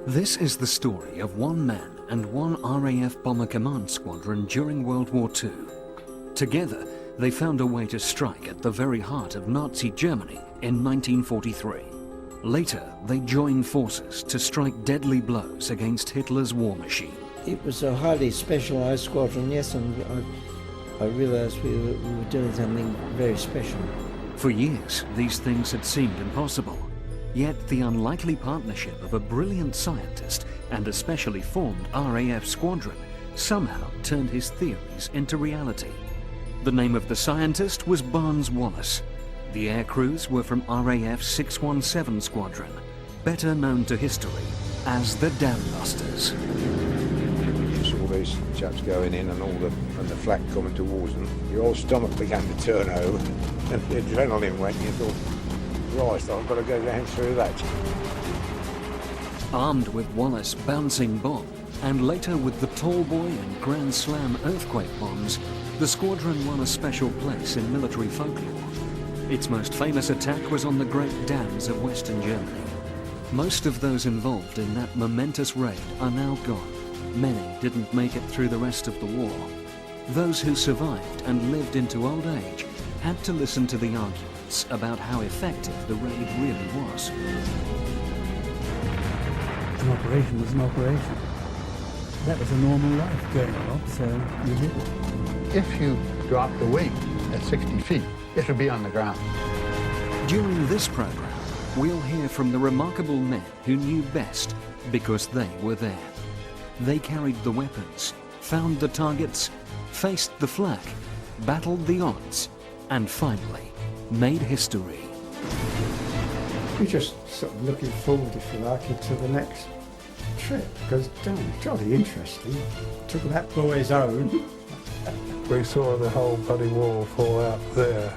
This is the story of one man and one RAF Bomber Command Squadron during World War II. Together, they found a way to strike at the very heart of Nazi Germany in 1943. Later, they joined forces to strike deadly blows against Hitler's war machine. It was a highly specialised squadron, yes, and I realised we were doing something very special. For years, these things had seemed impossible. Yet the unlikely partnership of a brilliant scientist and a specially formed RAF squadron somehow turned his theories into reality. The name of the scientist was Barnes Wallace. The air crews were from RAF 617 Squadron, better known to history as the Dambusters. You saw these chaps going in and the flak coming towards them. Your whole stomach began to turn over and the adrenaline went. You thought, right, I've got to go down through that. Armed with Wallace bouncing bomb and later with the Tall Boy and Grand Slam earthquake bombs, the squadron won a special place in military folklore. Its most famous attack was on the Great Dams of Western Germany. Most of those involved in that momentous raid are now gone. Many didn't make it through the rest of the war. Those who survived and lived into old age had to listen to the arguments about how effective the raid really was. An operation was an operation. That was a normal life going on, so you did it. If you drop the wing at 60 feet, it will be on the ground. During this program, we'll hear from the remarkable men who knew best because they were there. They carried the weapons, found the targets, faced the flak, battled the odds, and finally made history. We're just sort of looking forward, if you like, into the next trip, because jolly interesting. Took that boy's own. We saw the whole bloody wall fall out there.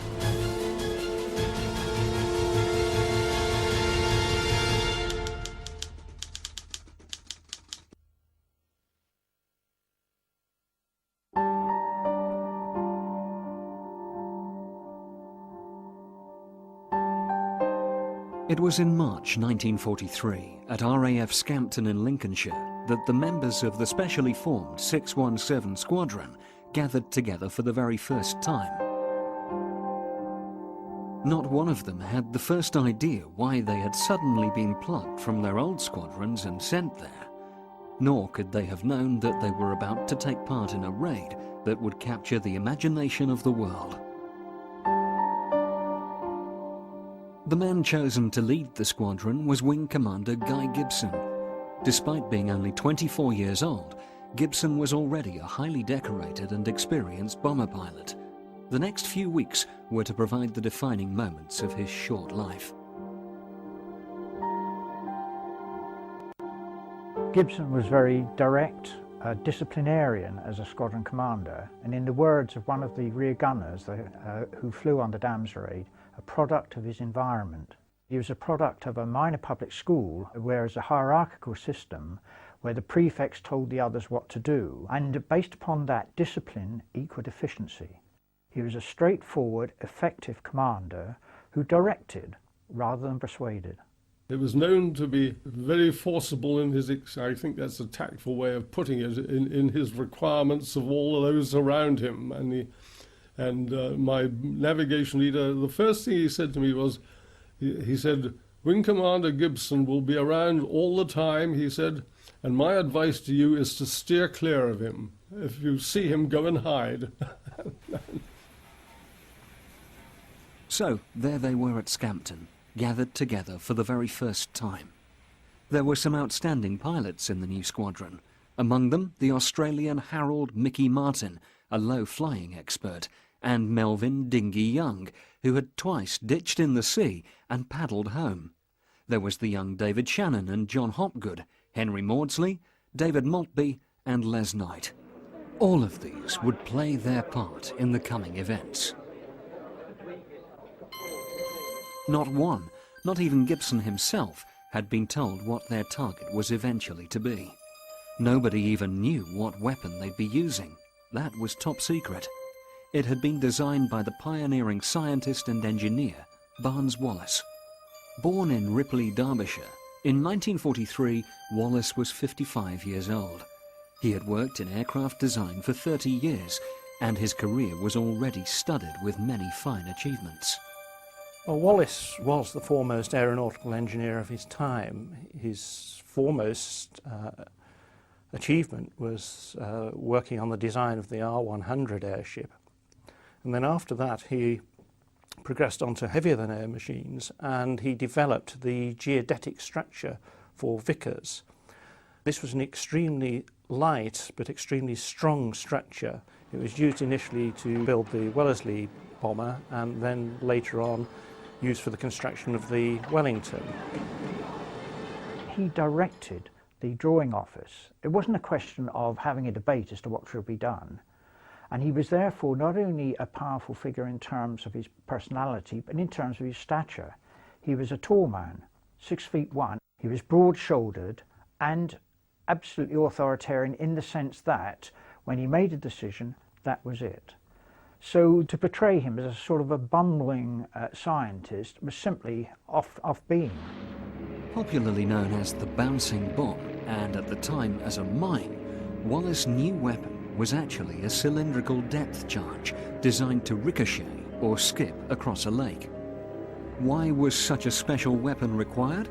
It was in March 1943, at RAF Scampton in Lincolnshire, that the members of the specially formed 617 Squadron gathered together for the very first time. Not one of them had the first idea why they had suddenly been plucked from their old squadrons and sent there. Nor could they have known that they were about to take part in a raid that would capture the imagination of the world. The man chosen to lead the squadron was Wing Commander Guy Gibson. Despite being only 24 years old, Gibson was already a highly decorated and experienced bomber pilot. The next few weeks were to provide the defining moments of his short life. Gibson was very direct, disciplinarian as a squadron commander, and in the words of one of the rear gunners who flew on the Dams raid, a product of his environment. He was a product of a minor public school, where it's a hierarchical system where the prefects told the others what to do, and based upon that, discipline equaled efficiency. He was a straightforward, effective commander who directed rather than persuaded. It was known to be very forcible in his, I think that's a tactful way of putting it, in his requirements of all of those around him. And my navigation leader, the first thing he said to me was, he said, Wing Commander Gibson will be around all the time, he said, and my advice to you is to steer clear of him. If you see him, go and hide. So there they were at Scampton, gathered together for the very first time. There were some outstanding pilots in the new squadron, among them the Australian Harold Mickey Martin, a low-flying expert, and Melvin Dingy Young, who had twice ditched in the sea and paddled home. There was the young David Shannon and John Hopgood, Henry Maudsley, David Maltby and Les Knight. All of these would play their part in the coming events. Not one, not even Gibson himself, had been told what their target was eventually to be. Nobody even knew what weapon they'd be using. That was top secret. It had been designed by the pioneering scientist and engineer, Barnes Wallace. Born in Ripley, Derbyshire, In 1943, Wallace was 55 years old. He had worked in aircraft design for 30 years, and his career was already studded with many fine achievements. Well, Wallace was the foremost aeronautical engineer of his time. His foremost achievement was working on the design of the R-100 airship. And then after that he progressed on to heavier-than-air machines, and he developed the geodetic structure for Vickers. This was an extremely light but extremely strong structure. It was used initially to build the Wellesley bomber, and then later on used for the construction of the Wellington. He directed the drawing office. It wasn't a question of having a debate as to what should be done. And he was therefore not only a powerful figure in terms of his personality, but in terms of his stature. He was a tall man, 6'1". He was broad-shouldered and absolutely authoritarian in the sense that when he made a decision, that was it. So to portray him as a sort of a bumbling scientist was simply off-beam. Popularly known as the bouncing bomb, and at the time as a mine, Wallace's new weapon was actually a cylindrical depth charge designed to ricochet or skip across a lake. Why was such a special weapon required?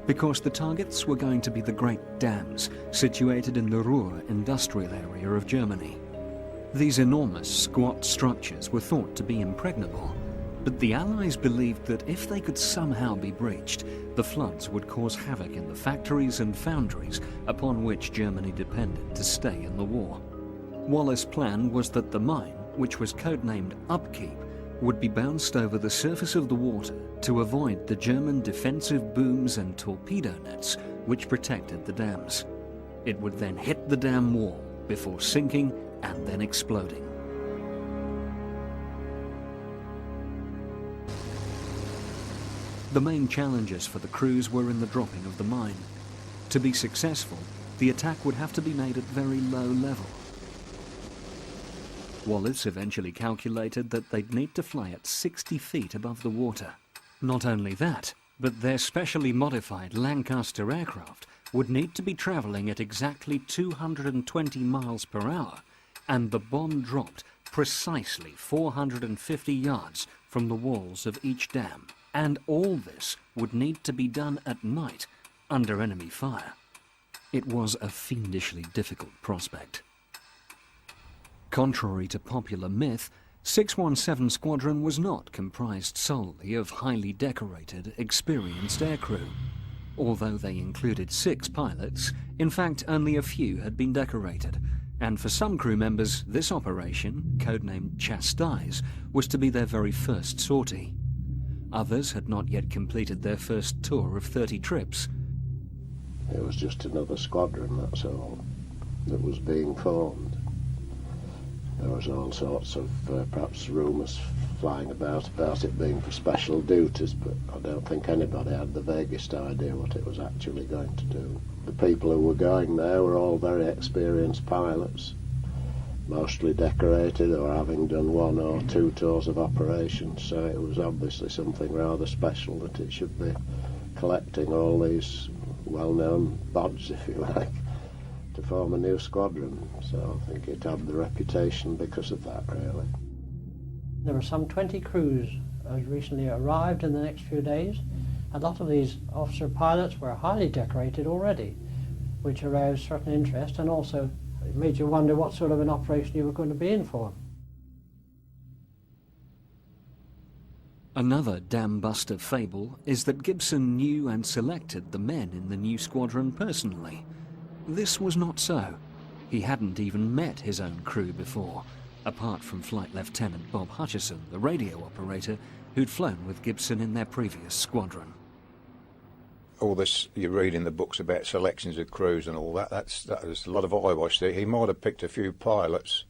Because the targets were going to be the Great Dams, situated in the Ruhr industrial area of Germany. These enormous, squat structures were thought to be impregnable, but the Allies believed that if they could somehow be breached, the floods would cause havoc in the factories and foundries upon which Germany depended to stay in the war. Wallace's plan was that the mine, which was codenamed Upkeep, would be bounced over the surface of the water to avoid the German defensive booms and torpedo nets which protected the dams. It would then hit the dam wall before sinking and then exploding. The main challenges for the crews were in the dropping of the mine. To be successful, the attack would have to be made at very low level. Wallace eventually calculated that they'd need to fly at 60 feet above the water. Not only that, but their specially modified Lancaster aircraft would need to be travelling at exactly 220 miles per hour, and the bomb dropped precisely 450 yards from the walls of each dam. And all this would need to be done at night, under enemy fire. It was a fiendishly difficult prospect. Contrary to popular myth, 617 Squadron was not comprised solely of highly decorated, experienced aircrew. Although they included 6 pilots, in fact only a few had been decorated, and for some crew members this operation, codenamed Chastise, was to be their very first sortie. Others had not yet completed their first tour of 30 trips. It was just another squadron, that's all, that was being formed. There was all sorts of perhaps rumours flying about it being for special duties, but I don't think anybody had the vaguest idea what it was actually going to do. The people who were going there were all very experienced pilots, mostly decorated or having done 1 or 2 tours of operations, so it was obviously something rather special that it should be collecting all these well-known bods, if you like, to form a new squadron. So I think it had the reputation because of that, really. There were some 20 crews recently arrived in the next few days. A lot of these officer pilots were highly decorated already, which aroused certain interest and also made you wonder what sort of an operation you were going to be in for. Another Dambuster fable is that Gibson knew and selected the men in the new squadron personally. This was not so. He hadn't even met his own crew before, apart from Flight Lieutenant Bob Hutchison, the radio operator, who'd flown with Gibson in their previous squadron. All this you read in the books about selections of crews and all that, that was a lot of eyewash there. He might have picked a few pilots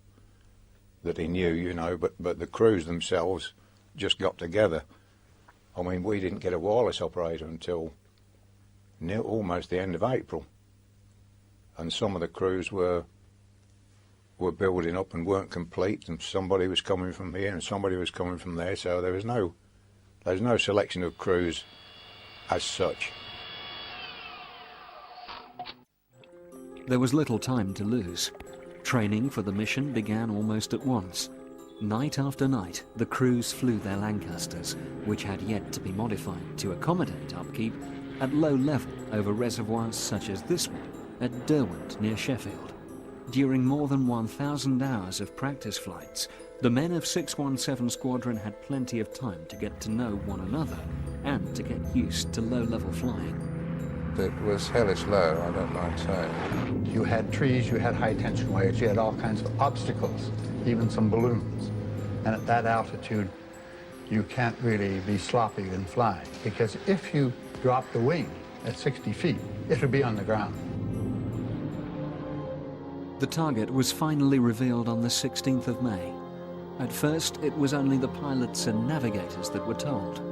that he knew, you know, but the crews themselves just got together. I mean, we didn't get a wireless operator until almost the end of April. And some of the crews were building up and weren't complete, and somebody was coming from here and somebody was coming from there, so there was no selection of crews as such. There was little time to lose. Training for the mission began almost at once. Night after night, the crews flew their Lancasters, which had yet to be modified to accommodate upkeep, at low level over reservoirs such as this one at Derwent near Sheffield. During more than 1,000 hours of practice flights, the men of 617 Squadron had plenty of time to get to know one another and to get used to low-level flying. It was hellish low, I don't mind saying. You had trees, you had high-tension waves, you had all kinds of obstacles, even some balloons. And at that altitude, you can't really be sloppy in flying, because if you drop the wing at 60 feet, it would be on the ground. The target was finally revealed on the 16th of May. At first, it was only the pilots and navigators that were told.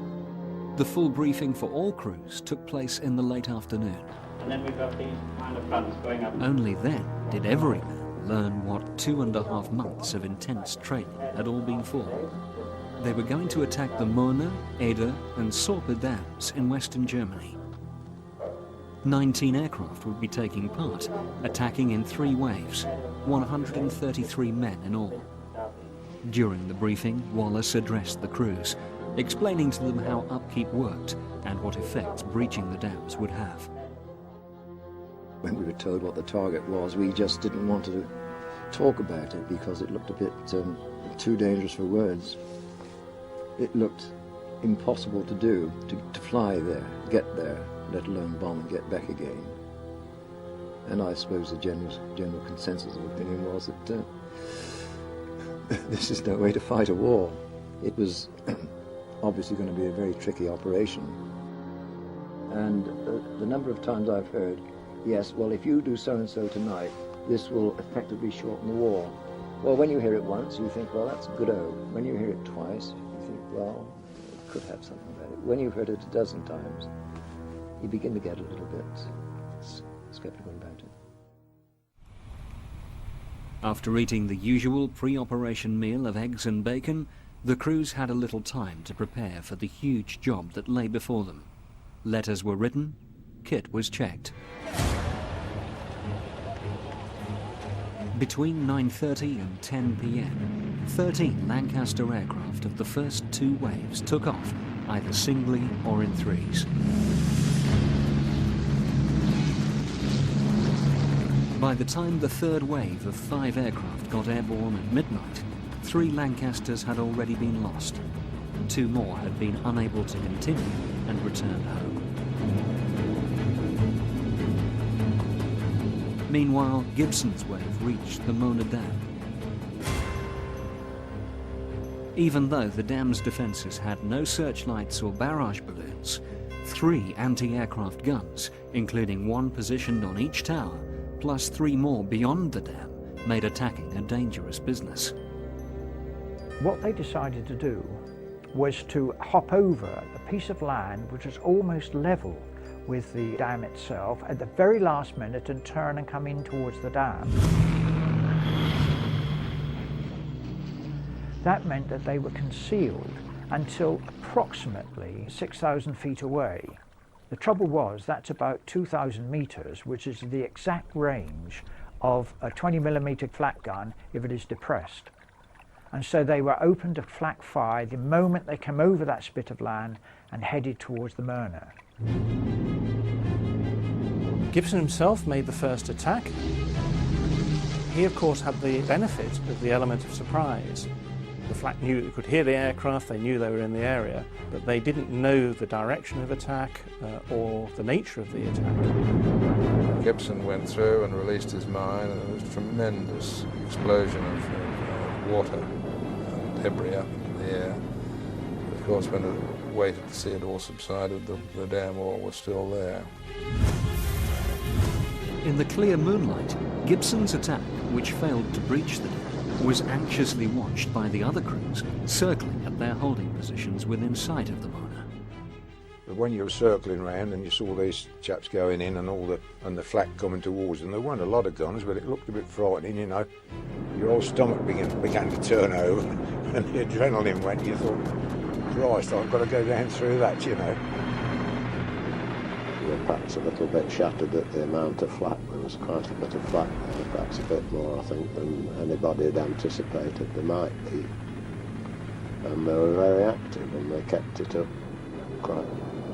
The full briefing for all crews took place in the late afternoon. And then we've got these kind of guns going up. Only then did every man learn what 2.5 months of intense training had all been for. They were going to attack the Möhne, Eder and Sorpe dams in western Germany. 19 aircraft would be taking part, attacking in 3 waves, 133 men in all. During the briefing, Wallace addressed the crews, explaining to them how upkeep worked and what effects breaching the dams would have. When we were told what the target was, we just didn't want to talk about it because it looked a bit too dangerous for words. It looked impossible to do, to fly there, get there, let alone bomb and get back again. And I suppose the general consensus of opinion was that this is no way to fight a war. It was obviously going to be a very tricky operation. And the number of times I've heard, yes, well, if you do so-and-so tonight, this will effectively shorten the war. Well, when you hear it once, you think, well, that's good-o. When you hear it twice, you think, well, it could have something about it. When you've heard it a dozen times, you begin to get a little bit skeptical about it. After eating the usual pre-operation meal of eggs and bacon, the crews had a little time to prepare for the huge job that lay before them. Letters were written, kit was checked. Between 9:30 and 10 p.m, 13 Lancaster aircraft of the first 2 waves took off, either singly or in threes. By the time the third wave of 5 aircraft got airborne at midnight, 3 Lancasters had already been lost. 2 more had been unable to continue and returned home. Meanwhile, Gibson's wave reached the Möhne Dam. Even though the dam's defences had no searchlights or barrage balloons, 3 anti-aircraft guns, including 1 positioned on each tower, plus 3 more beyond the dam, made attacking a dangerous business. What they decided to do was to hop over a piece of land which was almost level with the dam itself at the very last minute and turn and come in towards the dam. That meant that they were concealed until approximately 6,000 feet away. The trouble was that's about 2,000 meters, which is the exact range of a 20mm flak gun if it is depressed. And so they were open to flak fire the moment they came over that spit of land and headed towards the Möhne. Gibson himself made the first attack. He, of course, had the benefit of the element of surprise. The flak knew they could hear the aircraft, they knew they were in the area, but they didn't know the direction of attack or the nature of the attack. Gibson went through and released his mine, and there was a tremendous explosion of water and debris up into the air. Of course, when we waited to see it all subsided, the dam wall was still there. In the clear moonlight, Gibson's attack, which failed to breach the dam, was anxiously watched by the other crews, circling at their holding positions within sight of the Möhne. But when you were circling round and you saw these chaps going in and the flak coming towards them, there weren't a lot of guns, but it looked a bit frightening, you know. Your whole stomach began to turn over and the adrenaline went. You thought, Christ, I've got to go down through that, you know. We were perhaps a little bit shattered at the amount of flak. There was quite a bit of flak there, perhaps a bit more, I think, than anybody had anticipated there might be. And they were very active, and they kept it up quite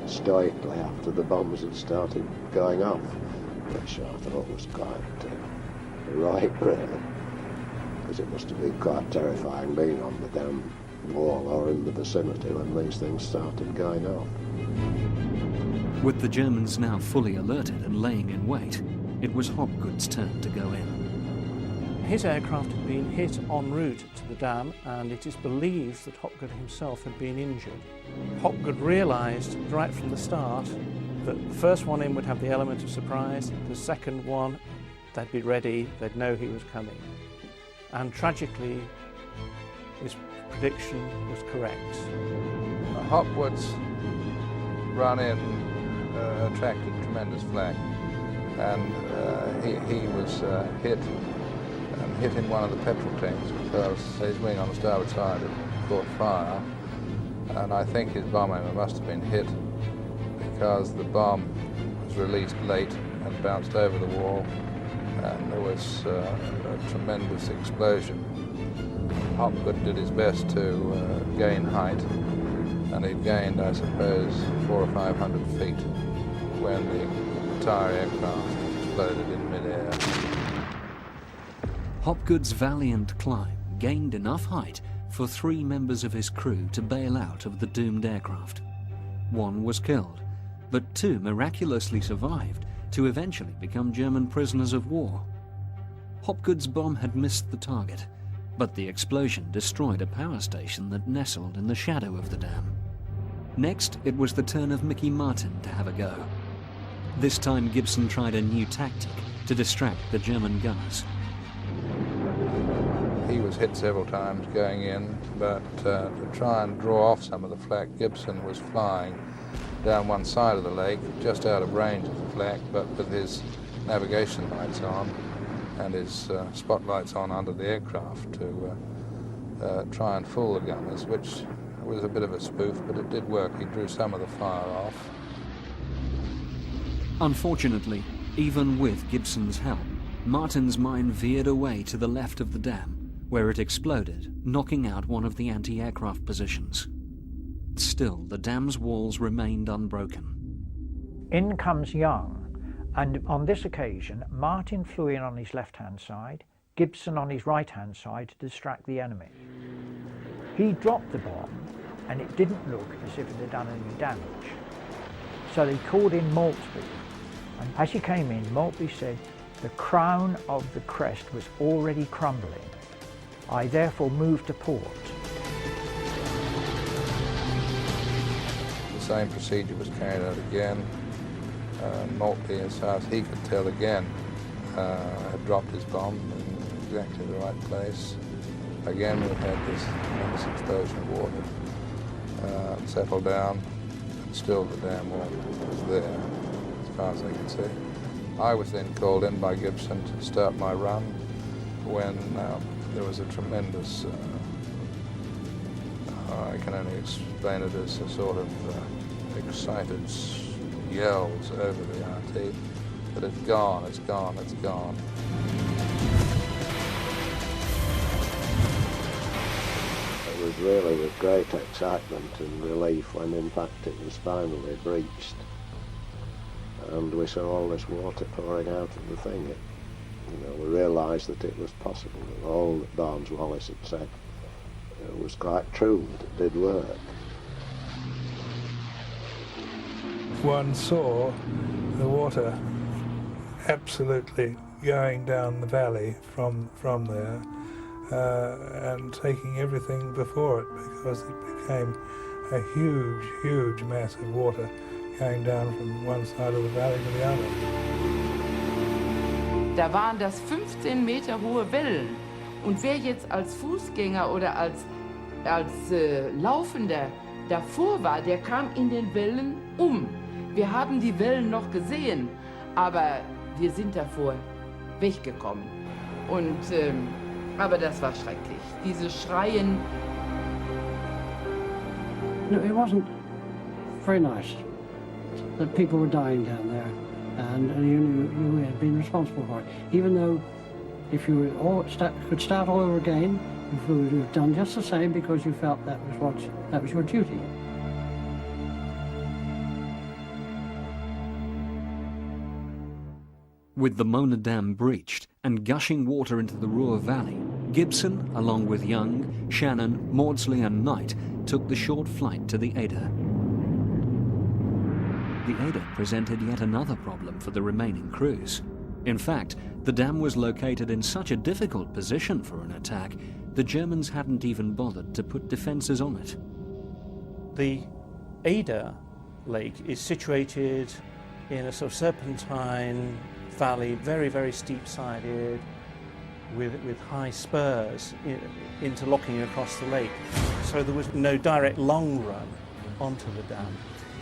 stoically after the bombs had started going off, which I thought was quite heroic, really, because it must have been quite terrifying being on the damn wall or in the vicinity when these things started going off. With the Germans now fully alerted and laying in wait, it was Hopgood's turn to go in. His aircraft had been hit en route to the dam, and it is believed that Hopgood himself had been injured. Hopgood realised right from the start that the first one in would have the element of surprise, the second one, they'd be ready, they'd know he was coming. And tragically, his prediction was correct. Hopwood's run in attracted tremendous flak, and he was hit in one of the petrol tanks because his wing on the starboard side had caught fire, and I think his bomb hammer must have been hit because the bomb was released late and bounced over the wall, and there was a tremendous explosion. Hopgood did his best to gain height, and he'd gained, I suppose, 400 or 500 feet when the entire aircraft exploded in midair. Hopgood's valiant climb gained enough height for 3 members of his crew to bail out of the doomed aircraft. 1 was killed, but 2 miraculously survived to eventually become German prisoners of war. Hopgood's bomb had missed the target, but the explosion destroyed a power station that nestled in the shadow of the dam. Next, it was the turn of Mickey Martin to have a go. This time Gibson tried a new tactic to distract the German gunners. He was hit several times going in, but to try and draw off some of the flak, Gibson was flying down one side of the lake, just out of range of the flak, but with his navigation lights on and his spotlights on under the aircraft to try and fool the gunners, which was a bit of a spoof, but it did work. He drew some of the fire off. Unfortunately, even with Gibson's help, Martin's mine veered away to the left of the dam, where it exploded, knocking out one of the anti-aircraft positions. Still, the dam's walls remained unbroken. In comes Young, and on this occasion, Martin flew in on his left-hand side, Gibson on his right-hand side to distract the enemy. He dropped the bomb, and it didn't look as if it had done any damage. So they called in Maltby, and as he came in, Maltby said, "The crown of the crest was already crumbling. I therefore moved to port." The same procedure was carried out again. Maltby, as far as he could tell again, had dropped his bomb in exactly the right place. Again, we had this tremendous explosion of water, settled down, and still the dam wall was there, as far as I could see. I was then called in by Gibson to start my run when there was a tremendous, I can only explain it as a sort of excited yells over the RT that it's gone, it's gone, it's gone. It was really with great excitement and relief when in fact it was finally breached and we saw all this water pouring out of the thing. We realised that it was possible, that all that Barnes Wallis had said was quite true, that it did work. One saw the water absolutely going down the valley from there and taking everything before it, because it became a huge, huge mass of water going down from one side of the valley to the other. Da waren das 15 Meter hohe Wellen. Und wer jetzt als Fußgänger oder als Laufender davor war, der kam in den Wellen um. Wir haben die Wellen noch gesehen, aber wir sind davor weggekommen. Und, aber das war schrecklich. Diese Schreien. No, it wasn't very nice. that people were dying down there, and you knew you had been responsible for it. Even though if you could start all over again, you would have done just the same because you felt that was your duty. With the Mona Dam breached and gushing water into the Ruhr Valley, Gibson, along with Young, Shannon, Maudsley and Knight, took the short flight to the Ada. The Ada presented yet another problem for the remaining crews. In fact, the dam was located in such a difficult position for an attack, the Germans hadn't even bothered to put defences on it. The Ada lake is situated in a sort of serpentine valley, very, very steep-sided, with high spurs interlocking across the lake. So there was no direct long run onto the dam.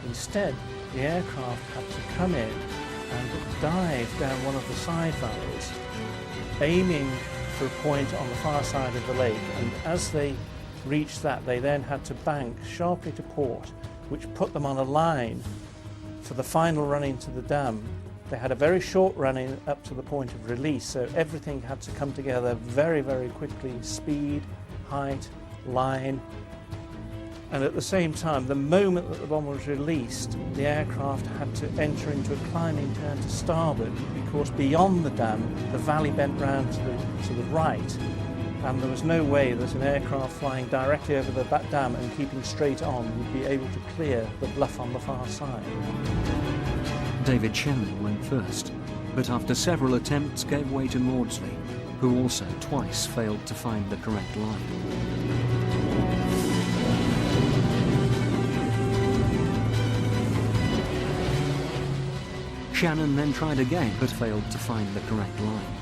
Instead, the aircraft had to come in and dive down one of the side valleys, aiming for a point on the far side of the lake, and as they reached that, they then had to bank sharply to port, which put them on a line for the final run into the dam. They had a very short run in up to the point of release, so everything had to come together very, very quickly: speed, height, line. And at the same time, the moment that the bomb was released, the aircraft had to enter into a climbing turn to starboard, because beyond the dam, the valley bent round to the right, and there was no way that an aircraft flying directly over the dam and keeping straight on would be able to clear the bluff on the far side. David Shannon went first, but after several attempts gave way to Maudsley, who also twice failed to find the correct line. Shannon then tried again, but failed to find the correct line.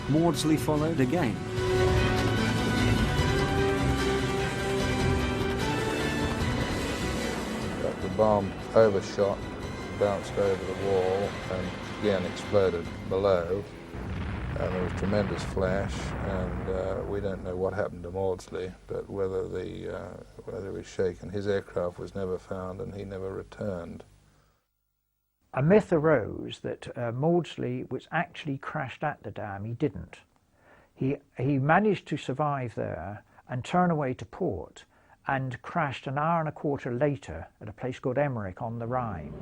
Maudsley followed again. But the bomb overshot, bounced over the wall and again exploded below, and there was tremendous flash, and we don't know what happened to Maudsley, but whether he was shaken. His aircraft was never found and he never returned. A myth arose that Maudsley was actually crashed at the dam. He didn't. He managed to survive there and turn away to port, and crashed an hour and a quarter later at a place called Emmerich on the Rhine.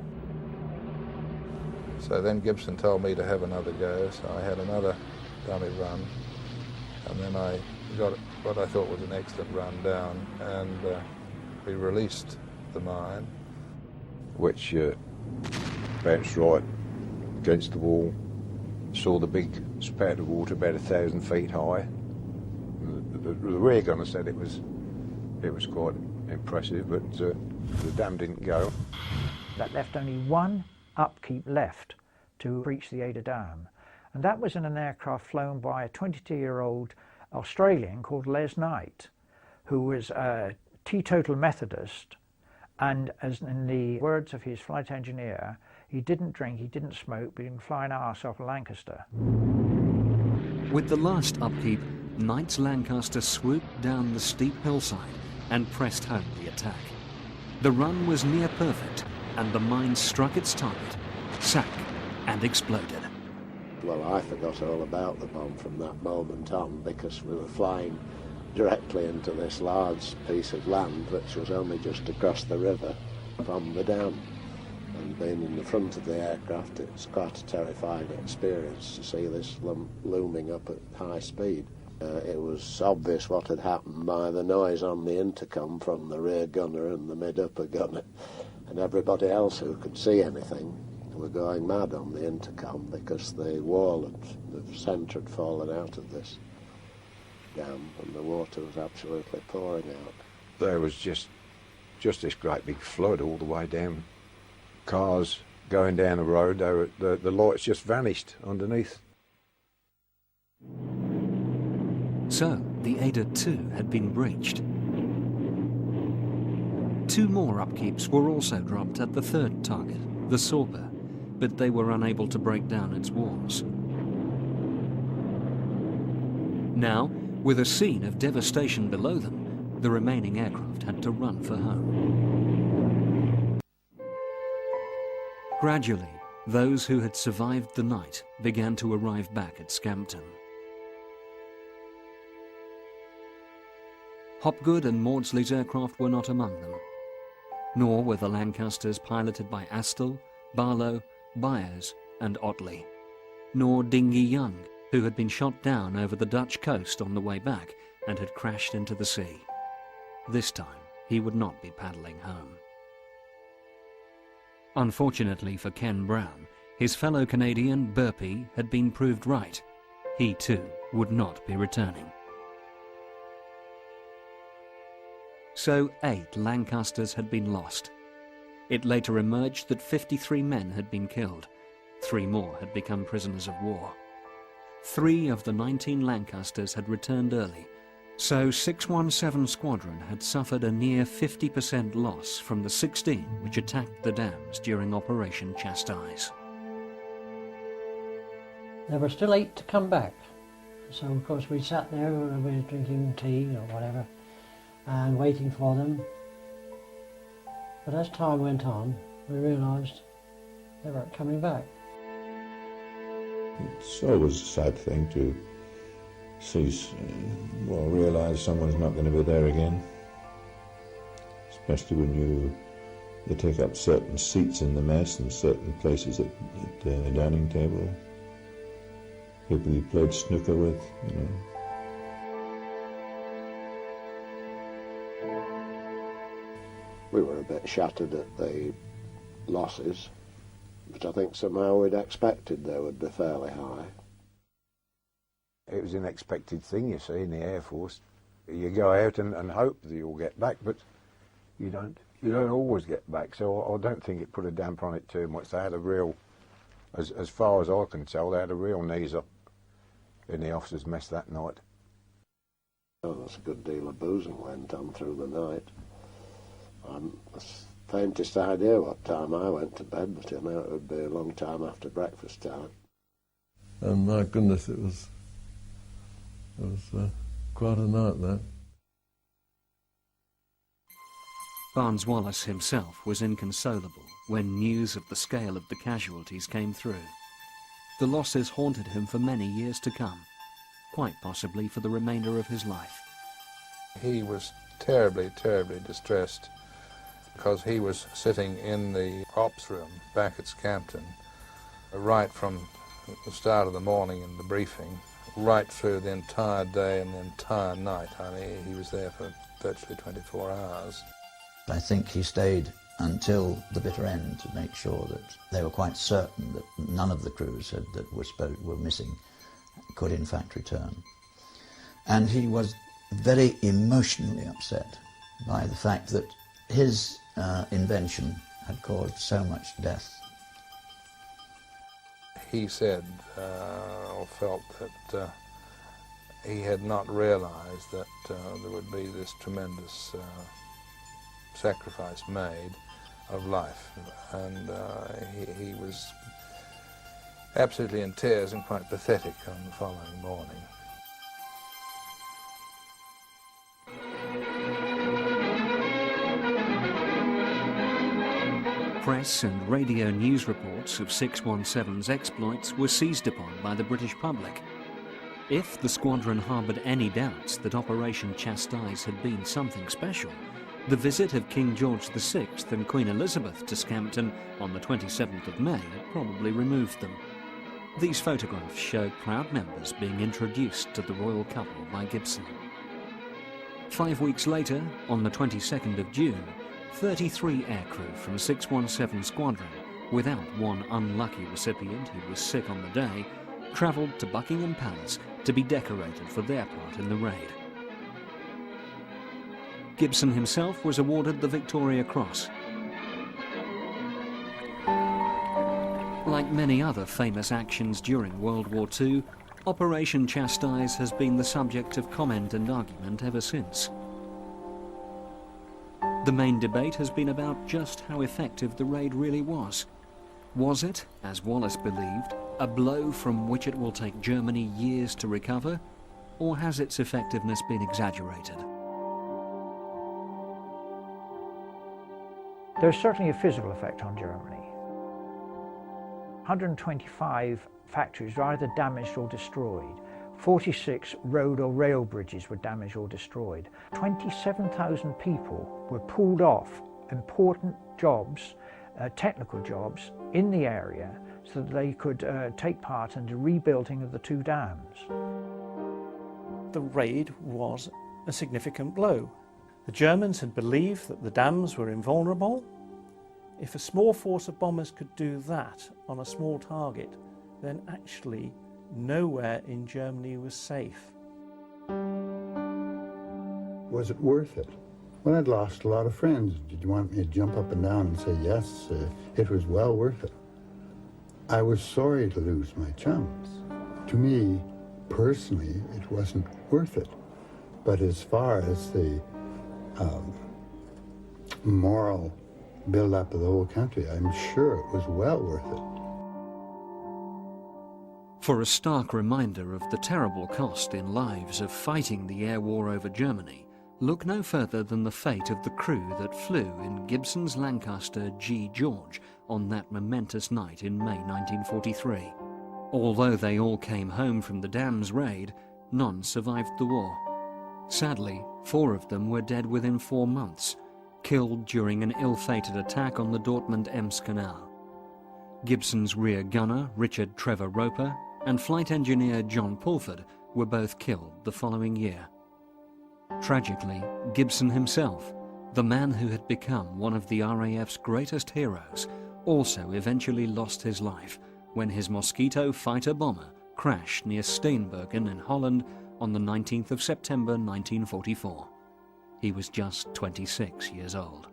So then Gibson told me to have another go, so I had another dummy run, and then I got what I thought was an excellent run down, and we released the mine. Which bounced right against the wall, saw the big spout of water about 1,000 feet high. The rear gunner said it was quite impressive, but the dam didn't go. That left only one upkeep left to breach the Ada Dam, and that was in an aircraft flown by a 22-year-old Australian called Les Knight, who was a teetotal Methodist, and as in the words of his flight engineer, he didn't drink, he didn't smoke, but he can fly an arse off a Lancaster. With the last upkeep, Knight's Lancaster swooped down the steep hillside and pressed home the attack. The run was near perfect, and the mine struck its target, sank, and exploded. Well, I forgot all about the bomb from that moment on, because we were flying directly into this large piece of land which was only just across the river from the dam. And being in the front of the aircraft, it's quite a terrifying experience to see this looming up at high speed. It was obvious what had happened by the noise on the intercom from the rear gunner and the mid-upper gunner, and everybody else who could see anything were going mad on the intercom, because the wall the centre had fallen out of this dam and the water was absolutely pouring out. There was just this great big flood all the way down. Cars going down the road, the lights just vanished underneath. So, the Ada too had been breached. 2 more upkeeps were also dropped at the third target, the Sorpe, but they were unable to break down its walls. Now, with a scene of devastation below them, the remaining aircraft had to run for home. Gradually, those who had survived the night began to arrive back at Scampton. Hopgood and Maudsley's aircraft were not among them, nor were the Lancasters piloted by Astle, Barlow, Byers and Otley, nor Dinghy Young, who had been shot down over the Dutch coast on the way back and had crashed into the sea. This time, he would not be paddling home. Unfortunately for Ken Brown, his fellow Canadian, Burpee, had been proved right. He too would not be returning. So 8 Lancasters had been lost. It later emerged that 53 men had been killed. 3 more had become prisoners of war. 3 of the 19 Lancasters had returned early, so 617 Squadron had suffered a near 50% loss from the 16 which attacked the dams during Operation Chastise. There were still 8 to come back. So of course we sat there, we were drinking tea or whatever, and waiting for them. But as time went on, we realised they weren't coming back. It's always a sad thing to see, realise someone's not going to be there again. Especially when they take up certain seats in the mess and certain places at the dining table. People you played snooker with, you know. We were a bit shattered at the losses, but I think somehow we'd expected they would be fairly high. It was an expected thing, you see, in the Air Force. You go out and hope that you'll get back, but you don't always get back, so I don't think it put a damper on it too much. They had a real, as far as I can tell, they had a real knees up in the officers' mess that night. Oh, there's a good deal of boozing went on through the night. The faintest idea what time I went to bed, but I know it would be a long time after breakfast time. And my goodness, it was quite a night, that. Barnes Wallis himself was inconsolable when news of the scale of the casualties came through. The losses haunted him for many years to come, quite possibly for the remainder of his life. He was terribly, terribly distressed because he was sitting in the ops room back at Scampton right from the start of the morning in the briefing, right through the entire day and the entire night. I mean, he was there for virtually 24 hours. I think he stayed until the bitter end to make sure that they were quite certain that none of the crews that were missing could in fact return. And he was very emotionally upset by the fact that his invention had caused so much death. He said, or felt that he had not realised that there would be this tremendous sacrifice made of life, and he was absolutely in tears and quite pathetic on the following morning. Press and radio news reports of 617's exploits were seized upon by the British public. If the squadron harboured any doubts that Operation Chastise had been something special, the visit of King George VI and Queen Elizabeth to Scampton on the 27th of May had probably removed them. These photographs show proud members being introduced to the royal couple by Gibson. 5 weeks later, on the 22nd of June, 33 aircrew from 617 Squadron, without one unlucky recipient who was sick on the day, travelled to Buckingham Palace to be decorated for their part in the raid. Gibson himself was awarded the Victoria Cross. Like many other famous actions during World War II, Operation Chastise has been the subject of comment and argument ever since. The main debate has been about just how effective the raid really was. Was it, as Wallis believed, a blow from which it will take Germany years to recover, or has its effectiveness been exaggerated? There's certainly a physical effect on Germany. 125 factories were either damaged or destroyed. 46 road or rail bridges were damaged or destroyed. 27,000 people were pulled off important jobs, technical jobs in the area, so that they could take part in the rebuilding of the two dams. The raid was a significant blow. The Germans had believed that the dams were invulnerable. If a small force of bombers could do that on a small target, then actually nowhere in Germany was safe. Was it worth it? Well, I'd lost a lot of friends. Did you want me to jump up and down and say, yes, it was well worth it? I was sorry to lose my chums. To me, personally, it wasn't worth it. But as far as the moral build-up of the whole country, I'm sure it was well worth it. For a stark reminder of the terrible cost in lives of fighting the air war over Germany, look no further than the fate of the crew that flew in Gibson's Lancaster G. George on that momentous night in May 1943. Although they all came home from the dam's raid, none survived the war. Sadly, 4 of them were dead within 4 months, killed during an ill-fated attack on the Dortmund-Ems Canal. Gibson's rear gunner, Richard Trevor Roper, and flight engineer John Pulford were both killed the following year. Tragically, Gibson himself, the man who had become one of the RAF's greatest heroes, also eventually lost his life when his Mosquito fighter bomber crashed near Steenbergen in Holland on the 19th of September 1944. He was just 26 years old.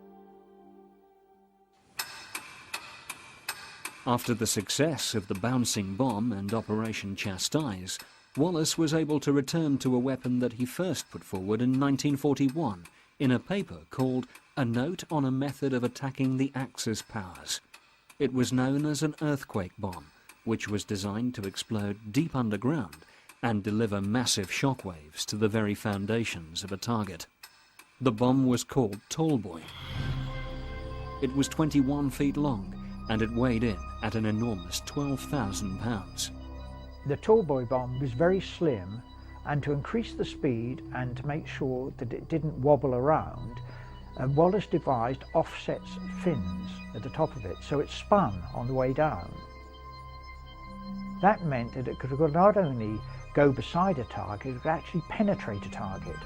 After the success of the bouncing bomb and Operation Chastise, Wallace was able to return to a weapon that he first put forward in 1941 in a paper called A Note on a Method of Attacking the Axis Powers. It was known as an earthquake bomb, which was designed to explode deep underground and deliver massive shockwaves to the very foundations of a target. The bomb was called Tallboy. It was 21 feet long, and it weighed in at an enormous 12,000 pounds. The Tallboy bomb was very slim, and to increase the speed and to make sure that it didn't wobble around, Wallace devised offset fins at the top of it, so it spun on the way down. That meant that it could not only go beside a target, it could actually penetrate a target,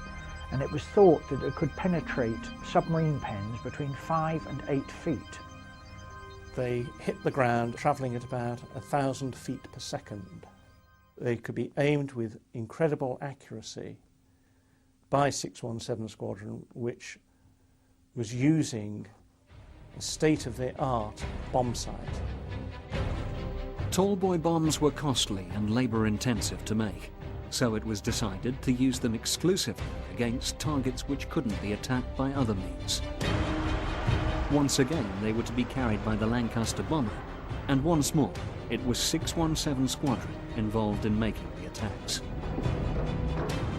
and it was thought that it could penetrate submarine pens between 5 and 8 feet. They hit the ground travelling at about 1,000 feet per second. They could be aimed with incredible accuracy by 617 Squadron, which was using a state-of-the-art bomb site. Tallboy bombs were costly and labour-intensive to make, so it was decided to use them exclusively against targets which couldn't be attacked by other means. Once again, they were to be carried by the Lancaster bomber, and once more, it was 617 Squadron involved in making the attacks.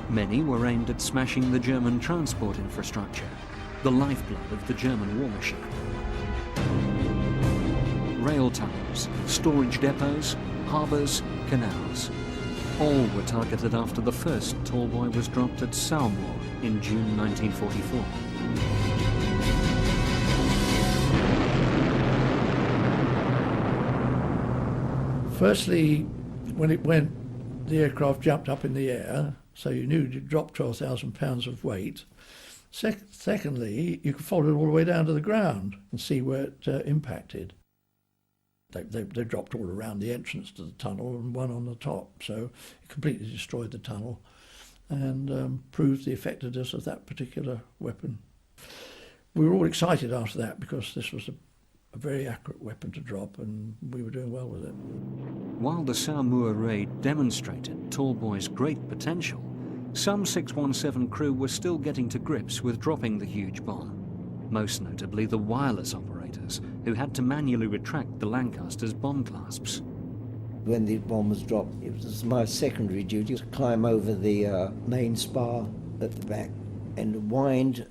Many were aimed at smashing the German transport infrastructure, the lifeblood of the German war machine. Rail tunnels, storage depots, harbours, canals. All were targeted after the first Tallboy was dropped at Saumur in June 1944. Firstly, when it went, the aircraft jumped up in the air, so you knew you'd dropped 12,000 pounds of weight. Secondly, you could follow it all the way down to the ground and see where it impacted. They dropped all around the entrance to the tunnel and one on the top, so it completely destroyed the tunnel and proved the effectiveness of that particular weapon. We were all excited after that because this was a very accurate weapon to drop, and we were doing well with it. While the Saumur raid demonstrated Tallboy's great potential, some 617 crew were still getting to grips with dropping the huge bomb, most notably the wireless operators, who had to manually retract the Lancaster's bomb clasps. When the bomb was dropped, it was my secondary duty to climb over the main spar at the back and wind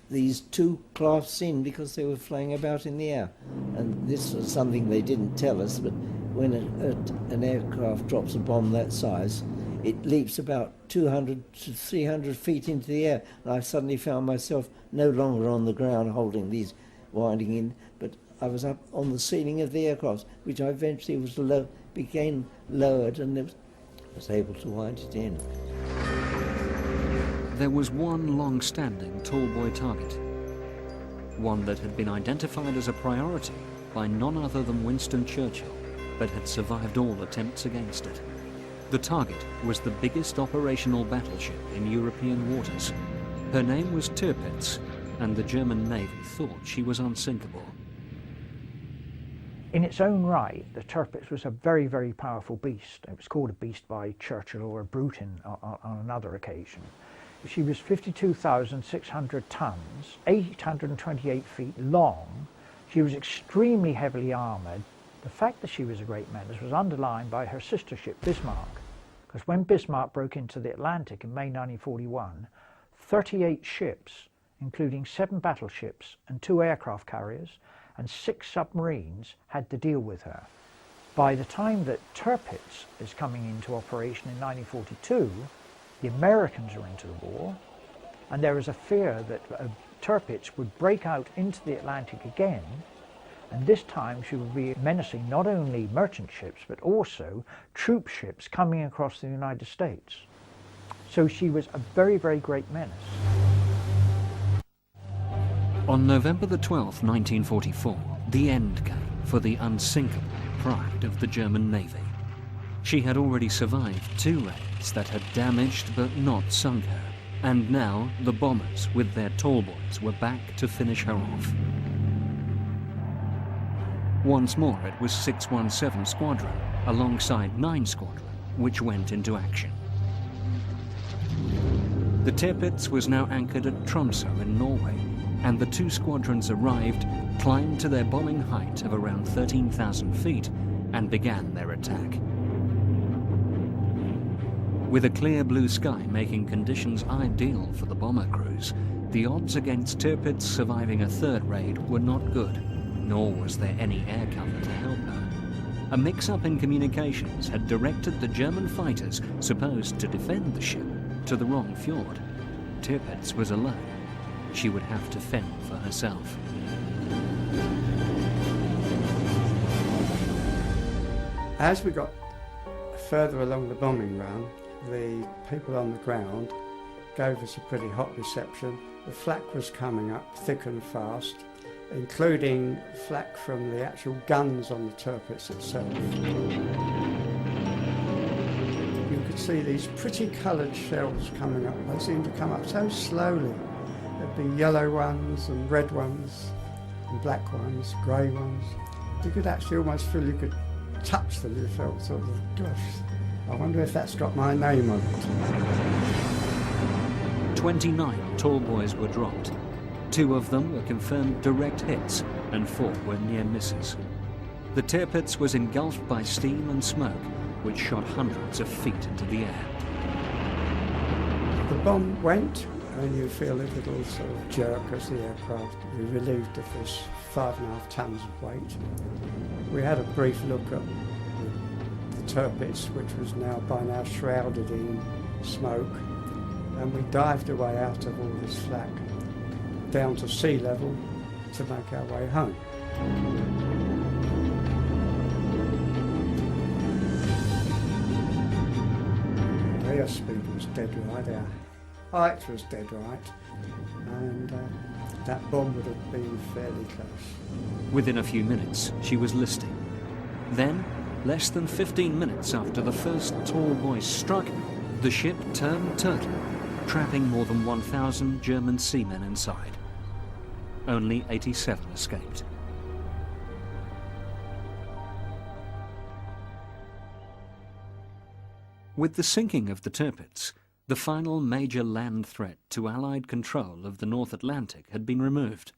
these 2 clasps in because they were flying about in the air. And this was something they didn't tell us, but when an aircraft drops a bomb that size, it leaps about 200 to 300 feet into the air. And I suddenly found myself no longer on the ground holding these winding in, but I was up on the ceiling of the aircraft, which I eventually became lowered and was able to wind it in. There was one long-standing tall boy target, one that had been identified as a priority by none other than Winston Churchill, but had survived all attempts against it. The target was the biggest operational battleship in European waters. Her name was Tirpitz, and the German Navy thought she was unsinkable. In its own right, the Tirpitz was a very, very powerful beast. It was called a beast by Churchill, or a brute on another occasion. She was 52,600 tons, 828 feet long. She was extremely heavily armoured. The fact that she was a great menace was underlined by her sister ship Bismarck, because when Bismarck broke into the Atlantic in May 1941, 38 ships, including 7 battleships and 2 aircraft carriers and 6 submarines, had to deal with her. By the time that Tirpitz is coming into operation in 1942, the Americans are into the war, and there is a fear that Tirpitz would break out into the Atlantic again, and this time she would be menacing not only merchant ships but also troop ships coming across the United States. So she was a very, very great menace. On November the 12th, 1944, the end came for the unsinkable pride of the German Navy. She had already survived 2 raids that had damaged but not sunk her, and now the bombers with their tall boys were back to finish her off. Once more it was 617 Squadron alongside 9 Squadron which went into action. The Tirpitz was now anchored at Tromsø in Norway, and the 2 squadrons arrived, climbed to their bombing height of around 13,000 feet, and began their attack. With a clear blue sky making conditions ideal for the bomber crews, the odds against Tirpitz surviving a 3rd raid were not good, nor was there any air cover to help her. A mix-up in communications had directed the German fighters supposed to defend the ship to the wrong fjord. Tirpitz was alone. She would have to fend for herself. As we got further along the bombing run, the people on the ground gave us a pretty hot reception. The flak was coming up thick and fast, including flak from the actual guns on the Tirpitz itself. You could see these pretty coloured shells coming up. They seemed to come up so slowly. There'd be yellow ones and red ones and black ones, grey ones. You could actually almost feel you could touch them. You felt sort of, gosh, I wonder if that's got my name on it. 29 tall boys were dropped. 2 of them were confirmed direct hits and 4 were near misses. The Tirpitz was engulfed by steam and smoke, which shot hundreds of feet into the air. The bomb went, and you feel a little sort of jerk as the aircraft was relieved of this 5.5 tons of weight. We had a brief look at the Tirpitz, which was by now shrouded in smoke, and we dived away out of all this flak down to sea level to make our way home. The airspeed was dead right, our height was dead right, and that bomb would have been fairly close. Within a few minutes, she was listing. Then, less than 15 minutes after the first tall boy struck, the ship turned turtle, trapping more than 1,000 German seamen inside. Only 87 escaped. With the sinking of the Tirpitz, the final major land threat to Allied control of the North Atlantic had been removed.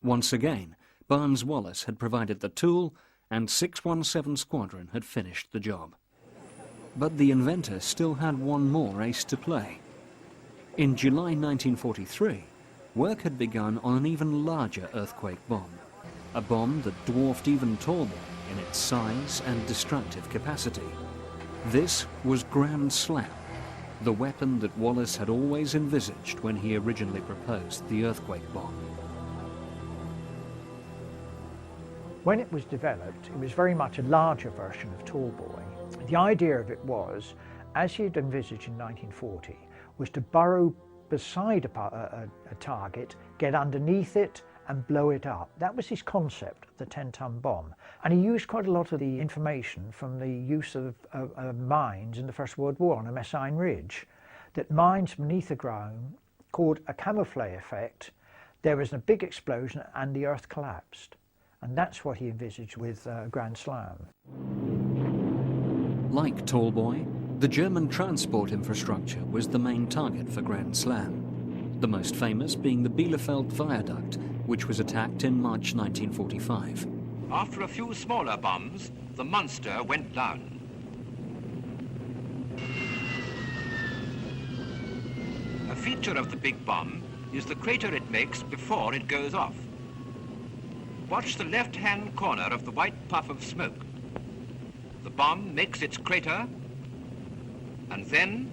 Once again, Barnes-Wallis had provided the tool, and 617 Squadron had finished the job. But the inventor still had one more ace to play. In July 1943, work had begun on an even larger earthquake bomb, a bomb that dwarfed even tall boy in its size and destructive capacity. This was Grand Slam, the weapon that Wallace had always envisaged when he originally proposed the earthquake bomb. When it was developed, it was very much a larger version of Tallboy. The idea of it was, as he'd envisaged in 1940, was to burrow beside a target, get underneath it and blow it up. That was his concept of the 10-ton bomb. And he used quite a lot of the information from the use of mines in the First World War on a Messine Ridge, that mines beneath the ground called a camouflage effect. There was a big explosion and the earth collapsed. And that's what he envisaged with Grand Slam. Like Tallboy, the German transport infrastructure was the main target for Grand Slam, the most famous being the Bielefeld Viaduct, which was attacked in March 1945. After a few smaller bombs, the monster went down. A feature of the big bomb is the crater it makes before it goes off. Watch the left-hand corner of the white puff of smoke. The bomb makes its crater, and then...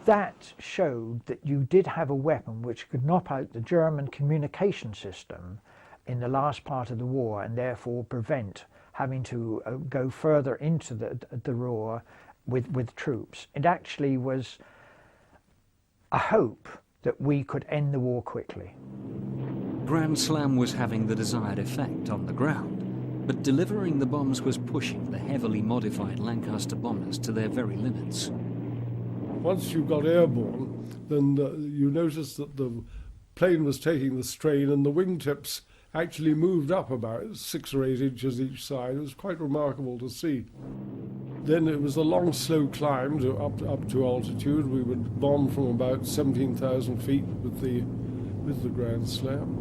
That showed that you did have a weapon which could knock out the German communication system in the last part of the war and therefore prevent having to go further into the Ruhr with troops. It actually was a hope that we could end the war quickly. Grand Slam was having the desired effect on the ground, but delivering the bombs was pushing the heavily modified Lancaster bombers to their very limits. Once you got airborne, then you noticed that the plane was taking the strain and the wingtips actually moved up about 6 or 8 inches each side. It was quite remarkable to see. Then it was a long, slow climb up to altitude. We would bomb from about 17,000 feet with the Grand Slam.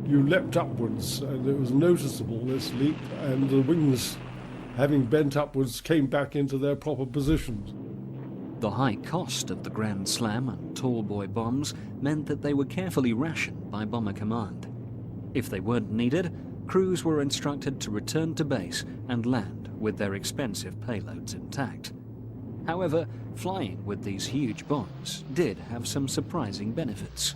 You leapt upwards, and it was noticeable, this leap, and the wings, having bent upwards, came back into their proper positions. The high cost of the Grand Slam and Tallboy bombs meant that they were carefully rationed by Bomber Command. If they weren't needed, crews were instructed to return to base and land with their expensive payloads intact. However, flying with these huge bombs did have some surprising benefits.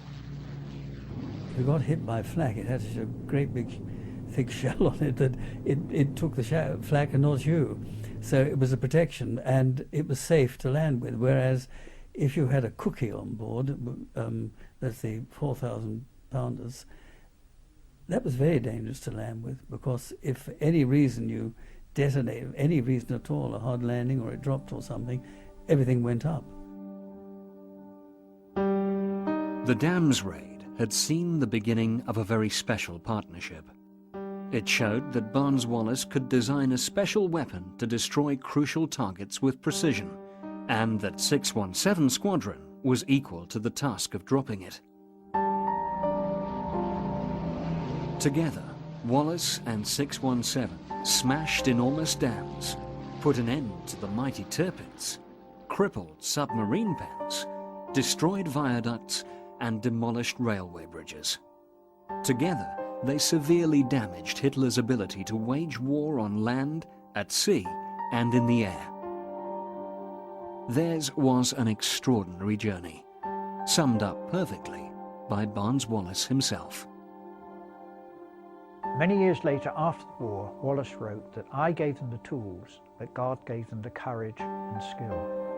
If you got hit by flak, it had such a great big thick shell on it that it took the flak and not you. So it was a protection and it was safe to land with, whereas if you had a cookie on board, that's the 4,000 pounders, that was very dangerous to land with, because if for any reason you detonate, any reason at all, a hard landing or it dropped or something, everything went up. The Dams raid had seen the beginning of a very special partnership. It showed that Barnes-Wallis could design a special weapon to destroy crucial targets with precision, and that 617 Squadron was equal to the task of dropping it. Together, Wallace and 617 smashed enormous dams, put an end to the mighty Tirpitz, crippled submarine pens, destroyed viaducts, and demolished railway bridges. Together, they severely damaged Hitler's ability to wage war on land, at sea, and in the air. Theirs was an extraordinary journey, summed up perfectly by Barnes-Wallis himself. Many years later, after the war, Wallace wrote that I gave them the tools, but God gave them the courage and skill.